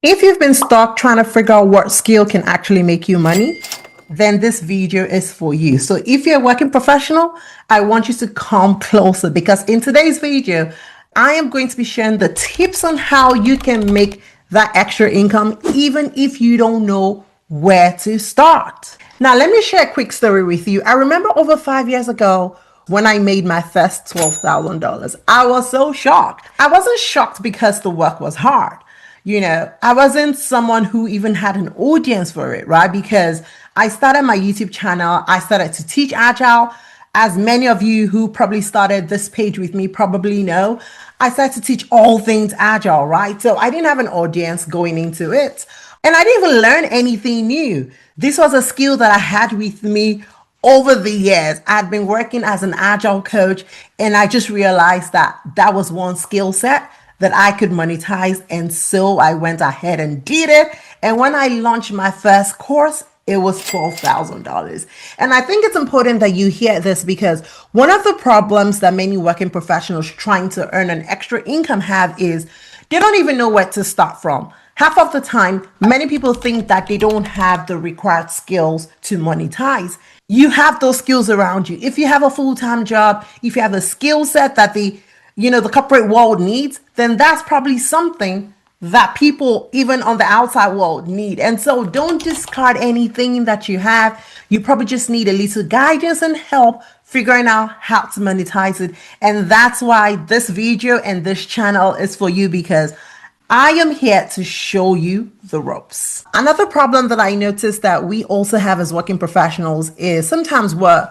If you've been stuck trying to figure out what skill can actually make you money, then this video is for you. So if you're a working professional, I want you to come closer because in today's video, I am going to be sharing the tips on how you can make that extra income, even if you don't know where to start. Now, let me share a quick story with you. I remember over 5 years ago, when I made my first $12,000, I was so shocked. I wasn't shocked because the work was hard. I wasn't someone who even had an audience for it, right? Because I started my YouTube channel, I started to teach Agile. As many of you who probably started this page with me probably know, I started to teach all things Agile, right? So I didn't have an audience going into it. And I didn't even learn anything new. This was a skill that I had with me over the years. I'd been working as an Agile coach, and I just realized that that was one skill set that I could monetize. And so I went ahead and did it. And when I launched my first course, it was $12,000. And I think it's important that you hear this because one of the problems that many working professionals trying to earn an extra income have is they don't even know where to start from. Half of the time, many people think that they don't have the required skills to monetize. You have those skills around you. If you have a full-time job, if you have a skill set that the corporate world needs, then that's probably something that people even on the outside world need. And so don't discard anything that you have. You probably just need a little guidance and help figuring out how to monetize it. And that's why this video and this channel is for you, because I am here to show you the ropes. Another problem that I noticed that we also have as working professionals is sometimes we're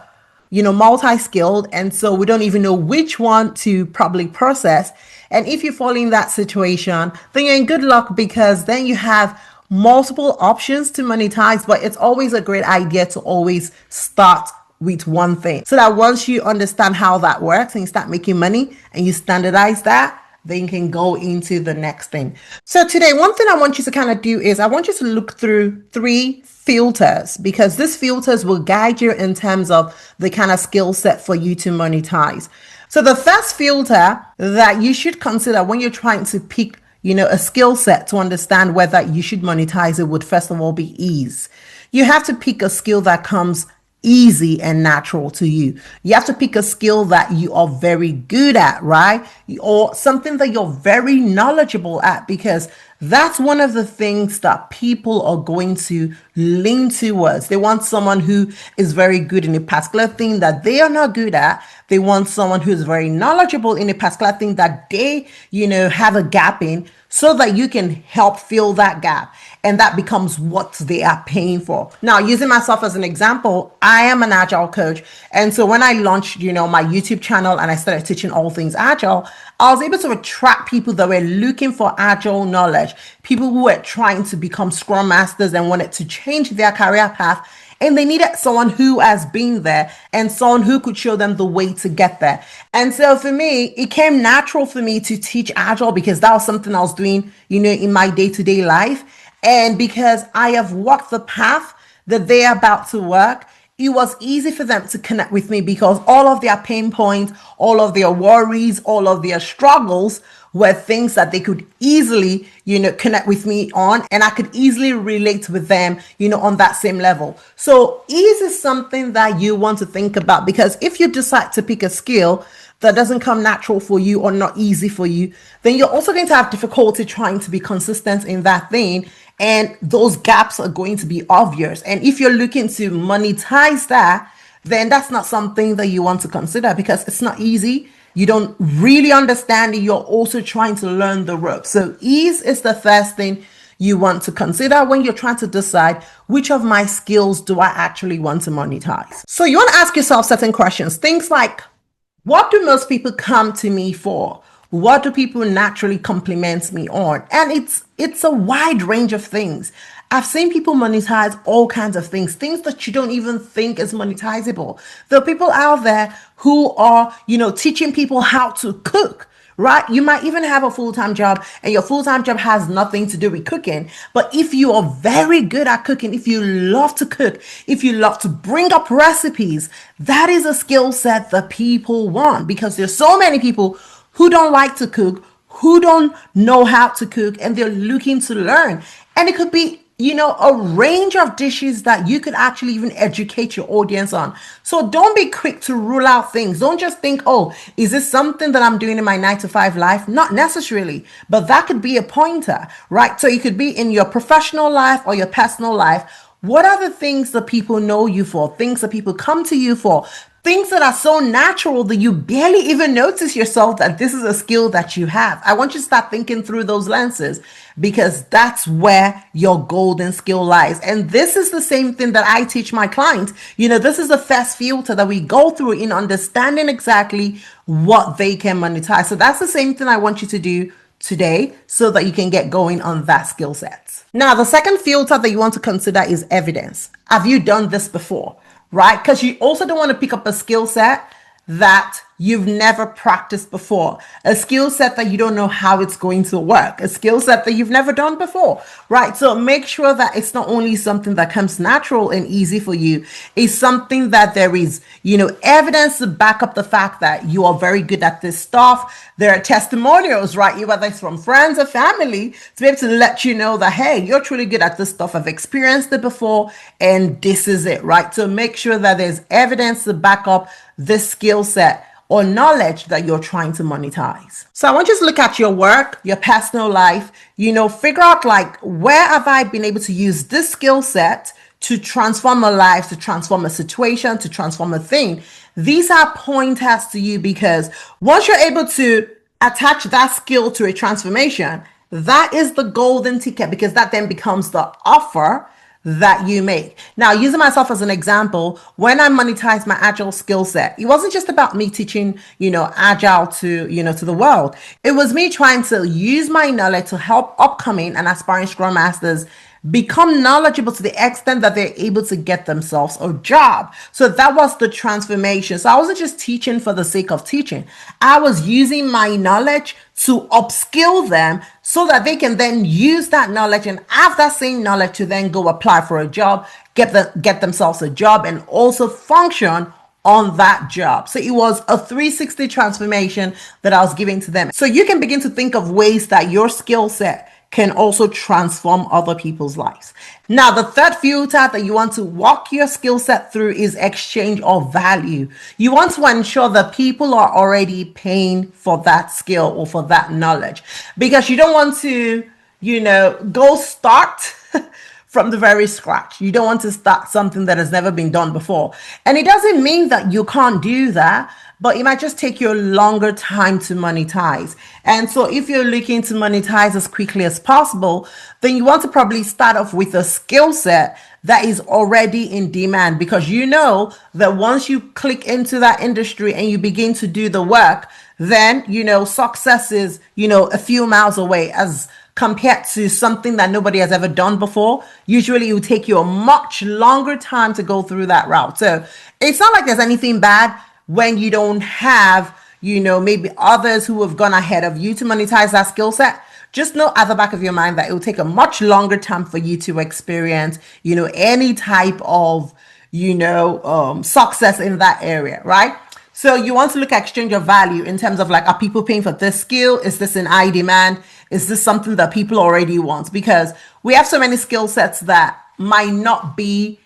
multi-skilled, and so we don't even know which one to probably process. And if you fall in that situation, then you're in good luck, because then you have multiple options to monetize. But it's always a great idea to always start with one thing, so that once you understand how that works and you start making money and you standardize that, then you can go into the next thing. So today, one thing I want you to kind of do is I want you to look through 3 filters, because these filters will guide you in terms of the kind of skill set for you to monetize. So the first filter that you should consider when you're trying to pick, a skill set to understand whether you should monetize it would first of all be ease. You have to pick a skill that comes easy and natural to you. You have to pick a skill that you are very good at, right? Or something that you're very knowledgeable at, because that's one of the things that people are going to lean towards. They want someone who is very good in a particular thing that they are not good at. They want someone who is very knowledgeable in a particular thing that they, have a gap in, so that you can help fill that gap. And that becomes what they are paying for. Now, using myself as an example, I am an Agile coach. And so when I launched, my YouTube channel and I started teaching all things Agile, I was able to attract people that were looking for Agile knowledge, people who were trying to become Scrum Masters and wanted to change their career path. And they needed someone who has been there and someone who could show them the way to get there. And so for me, it came natural for me to teach Agile, because that was something I was doing, in my day-to-day life. And because I have walked the path that they're about to work, it was easy for them to connect with me, because all of their pain points, all of their worries, all of their struggles were things that they could easily, connect with me on, and I could easily relate with them, on that same level. So ease is something that you want to think about, because if you decide to pick a skill that doesn't come natural for you or not easy for you, then you're also going to have difficulty trying to be consistent in that thing. And those gaps are going to be obvious. And if you're looking to monetize that, then that's not something that you want to consider, because it's not easy. You don't really understand it. You're also trying to learn the ropes. So ease is the first thing you want to consider when you're trying to decide which of my skills do I actually want to monetize. So you want to ask yourself certain questions. Things like, what do most people come to me for? What do people naturally compliment me on? And it's a wide range of things. I've seen people monetize all kinds of things that you don't even think is monetizable. There are people out there who are, teaching people how to cook, right? You might even have a full-time job, and your full-time job has nothing to do with cooking. But if you are very good at cooking, if you love to cook, if you love to bring up recipes, that is a skill set that people want, because there's so many people who don't like to cook, who don't know how to cook and they're looking to learn. And it could be, a range of dishes that you could actually even educate your audience on. So don't be quick to rule out things. Don't just think, oh, is this something that I'm doing in my 9 to 5 life? Not necessarily, but that could be a pointer, right? So it could be in your professional life or your personal life. What are the things that people know you for? Things that people come to you for? Things that are so natural that you barely even notice yourself that this is a skill that you have. I want you to start thinking through those lenses because that's where your golden skill lies. And this is the same thing that I teach my clients. This is the first filter that we go through in understanding exactly what they can monetize. So that's the same thing I want you to do today so that you can get going on that skill set. Now, the second filter that you want to consider is evidence. Have you done this before? Right? Because you also don't want to pick up a skill set that you've never practiced before, a skill set that you don't know how it's going to work, a skill set that you've never done before, right? So make sure that it's not only something that comes natural and easy for you, it's something that there is, evidence to back up the fact that you are very good at this stuff. There are testimonials, right? Whether it's from friends or family to be able to let you know that, hey, you're truly good at this stuff. I've experienced it before and this is it, right? So make sure that there's evidence to back up this skill set or knowledge that you're trying to monetize. So I want you to look at your work, your personal life, figure out like, where have I been able to use this skill set to transform a life, to transform a situation, to transform a thing. These are pointers to you because once you're able to attach that skill to a transformation, that is the golden ticket because that then becomes the offer that you make. Now, using myself as an example, when I monetized my agile skill set, it wasn't just about me teaching, agile to the world. It was me trying to use my knowledge to help upcoming and aspiring Scrum Masters become knowledgeable to the extent that they're able to get themselves a job. So that was the transformation. So I wasn't just teaching for the sake of teaching. I was using my knowledge to upskill them so that they can then use that knowledge and have that same knowledge to then go apply for a job, get themselves a job, and also function on that job. So it was a 360 transformation that I was giving to them. So you can begin to think of ways that your skill set can also transform other people's lives. Now, the third filter that you want to walk your skill set through is exchange of value. You want to ensure that people are already paying for that skill or for that knowledge because you don't want to, go start from the very scratch. You don't want to start something that has never been done before. And it doesn't mean that you can't do that, but it might just take you a longer time to monetize. And so if you're looking to monetize as quickly as possible, then you want to probably start off with a skill set that is already in demand because you know that once you click into that industry and you begin to do the work, then, success is, a few miles away as compared to something that nobody has ever done before. Usually it will take you a much longer time to go through that route. So it's not like there's anything bad when you don't have, maybe others who have gone ahead of you to monetize that skill set. Just know at the back of your mind that it will take a much longer time for you to experience, any type of, success in that area, right? So you want to look at exchange of value in terms of like, are people paying for this skill? Is this in high demand? Is this something that people already want? Because we have so many skill sets that might not be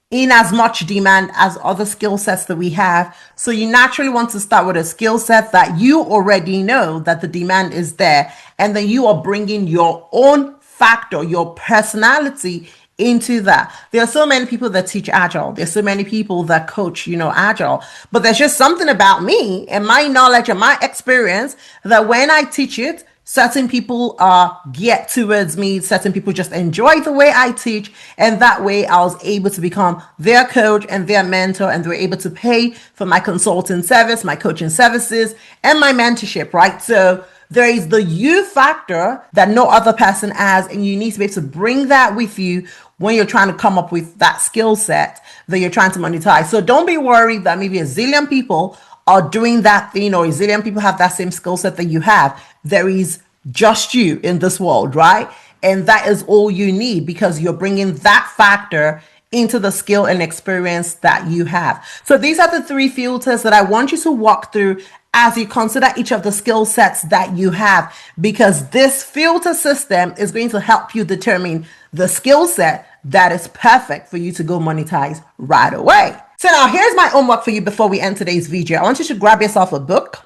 in as much demand as other skill sets that we have. So you naturally want to start with a skill set that you already know that the demand is there. And then you are bringing your own factor, your personality into that. There are so many people that teach agile. There's so many people that coach, agile, but there's just something about me and my knowledge and my experience that when I teach it, certain people are geared towards me. Certain people just enjoy the way I teach. And that way I was able to become their coach and their mentor. And they were able to pay for my consulting service, my coaching services, and my mentorship, right? So there is the you factor that no other person has. And you need to be able to bring that with you when you're trying to come up with that skill set that you're trying to monetize. So don't be worried that maybe a zillion people are doing that thing or a zillion people have that same skill set that you have. There is just you in this world, right? And that is all you need because you're bringing that factor into the skill and experience that you have. So these are the three filters that I want you to walk through as you consider each of the skill sets that you have, because this filter system is going to help you determine the skill set that is perfect for you to go monetize right away. So now here's my homework for you before we end today's video. I want you to grab yourself a book,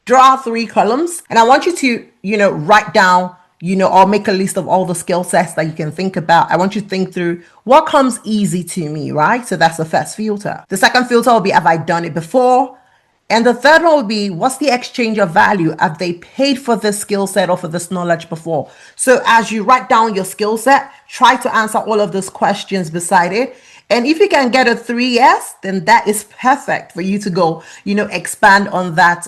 draw 3 columns, and I want you to, write down, or make a list of all the skill sets that you can think about. I want you to think through what comes easy to me, right? So that's the first filter. The second filter will be, have I done it before? And the third one will be, what's the exchange of value? Have they paid for this skill set or for this knowledge before? So as you write down your skill set, try to answer all of those questions beside it. And if you can get a 3 yes, then that is perfect for you to go, expand on that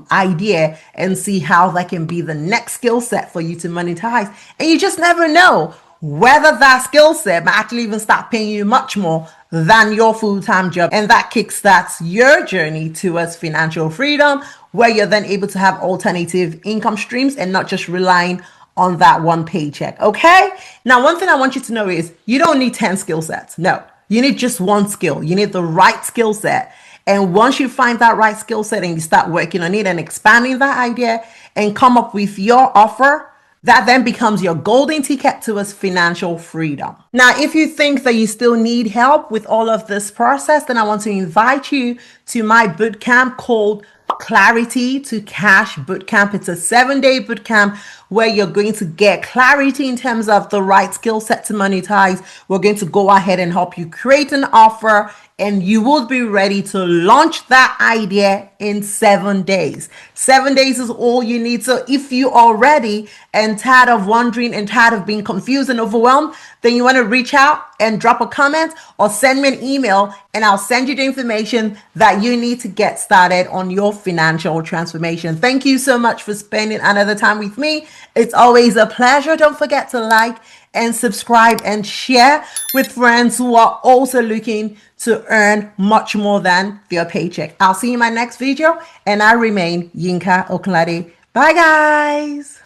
idea and see how that can be the next skill set for you to monetize. And you just never know whether that skill set might actually even start paying you much more than your full-time job. And that kickstarts your journey towards financial freedom, where you're then able to have alternative income streams and not just relying on that one paycheck. Okay. Now, one thing I want you to know is you don't need 10 skill sets. No, you need just one skill. You need the right skill set. And once you find that right skill set and you start working on it and expanding that idea and come up with your offer, that then becomes your golden ticket towards financial freedom. Now, if you think that you still need help with all of this process, then I want to invite you to my bootcamp called Clarity to Cash Bootcamp. It's a 7-day bootcamp where you're going to get clarity in terms of the right skill set to monetize. We're going to go ahead and help you create an offer, and you will be ready to launch that idea in 7 days. 7 days is all you need. So if you are ready and tired of wondering and tired of being confused and overwhelmed, then you want to reach out and drop a comment or send me an email, and I'll send you the information that you need to get started on your financial transformation. Thank you so much for spending another time with me. It's always a pleasure. Don't forget to like and subscribe and share with friends who are also looking to earn much more than their paycheck. I'll see you in my next video, and I remain Yinka Okunlade. Bye, guys.